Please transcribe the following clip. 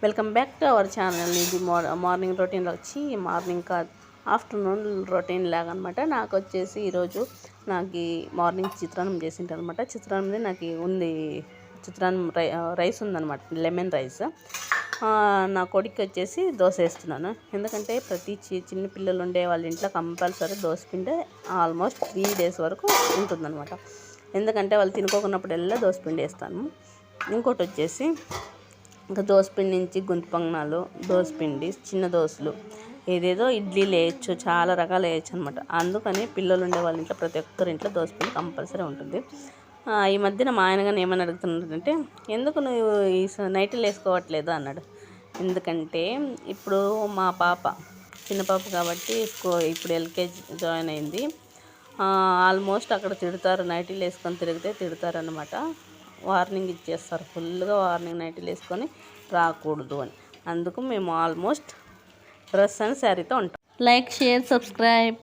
Welcome back to our channel. ఇది morning రొటీన్లో వచ్చి మార్నింగ్ కాదు ఆఫ్టర్నూన్ రొటీన్ లాగా అనమాట. నాకు వచ్చేసి ఈరోజు నాకు మార్నింగ్ చిత్రాన్నం చేసింటారు అనమాట. చిత్రాన్నం నాకు ఉంది, చిత్రాన్నం రైస్ ఉందన్నమాట, లెమన్ రైస్. నా కొడుకు వచ్చేసి దోశ వేస్తున్నాను. ఎందుకంటే ప్రతి చిన్న పిల్లలు ఉండే వాళ్ళ ఇంట్లో కంపల్సరీ దోశ పిండి ఆల్మోస్ట్ 3 days వరకు ఉంటుందన్నమాట. ఎందుకంటే వాళ్ళు తినుకోకున్నప్పుడల్లా దోశ పిండి వేస్తాను. ఇంకోటి వచ్చేసి ఇంకా దోసపిండి నుంచి గుంత పొంగనాలు, దోసపిండి, చిన్న దోశలు, ఏదేదో ఇడ్లీలు వేయచ్చు, చాలా రకాలు వేయచ్చు అనమాట. అందుకని పిల్లలు ఉండే వాళ్ళ ఇంట్లో ప్రతి ఒక్కరి ఇంట్లో దోసపిండి కంపల్సరీ ఉంటుంది. ఈ మధ్యన మా ఆయన కానీ ఏమని అడుగుతున్నాడంటే, ఎందుకు నువ్వు ఈ నైట్లు వేసుకోవట్లేదు అన్నాడు. ఎందుకంటే ఇప్పుడు మా పాప చిన్న పాప కాబట్టి ఇప్పుడు ఎల్కేజీ జాయిన్ అయింది. ఆల్మోస్ట్ అక్కడ తిడతారు, నైటీలు వేసుకొని తిరిగితే తిడతారు అనమాట. వార్నింగ్ ఇచ్చేస్తారు, ఫుల్గా వార్నింగ్, నైటీలు వేసుకొని రాకూడదు అని. అందుకు మేము ఆల్మోస్ట్ డ్రెస్ అండ్ శారీతో ఉంటాం. Like, share, subscribe.